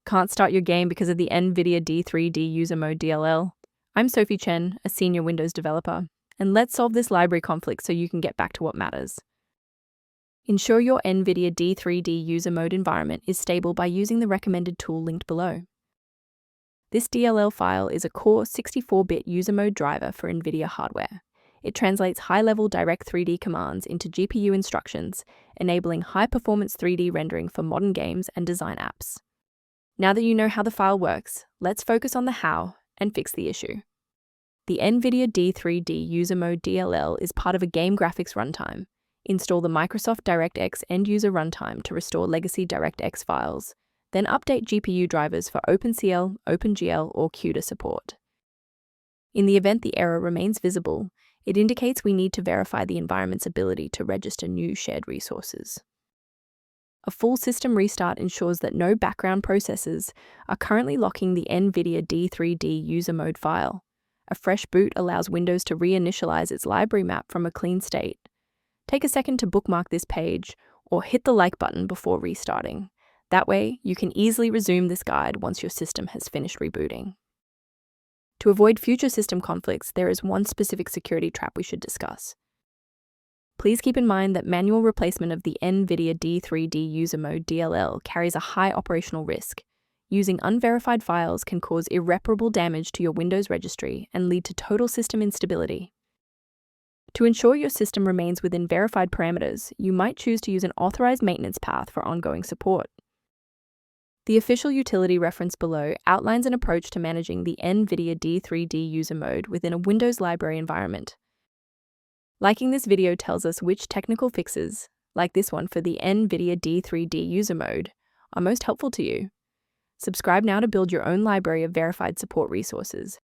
Can't start your game because of the NVIDIA D3D User Mode DLL? I'm Sophie Chen, a senior Windows developer, and let's solve this library conflict so you can get back to what matters. Ensure your NVIDIA D3D User Mode environment is stable by using the recommended tool linked below. This DLL file is a core 64-bit user mode driver for NVIDIA hardware. It translates high-level direct 3D commands into GPU instructions, enabling high-performance 3D rendering for modern games and design apps. Now that you know how the file works, let's focus on the how and fix the issue. The NVIDIA D3D User Mode DLL is part of a game graphics runtime. Install the Microsoft DirectX end-user runtime to restore legacy DirectX files, then update GPU drivers for OpenCL, OpenGL, or CUDA support. In the event the error remains visible, it indicates we need to verify the environment's ability to register new shared resources. A full system restart ensures that no background processes are currently locking the NVIDIA D3D User Mode file. A fresh boot allows Windows to reinitialize its library map from a clean state. Take a second to bookmark this page or hit the like button before restarting. That way, you can easily resume this guide once your system has finished rebooting. To avoid future system conflicts, there is one specific security trap we should discuss. Please keep in mind that manual replacement of the NVIDIA D3D User Mode DLL carries a high operational risk. Using unverified files can cause irreparable damage to your Windows registry and lead to total system instability. To ensure your system remains within verified parameters, you might choose to use an authorized maintenance path for ongoing support. The official utility reference below outlines an approach to managing the NVIDIA D3D User Mode within a Windows library environment. Liking this video tells us which technical fixes, like this one for the NVIDIA D3D User Mode, are most helpful to you. Subscribe now to build your own library of verified support resources.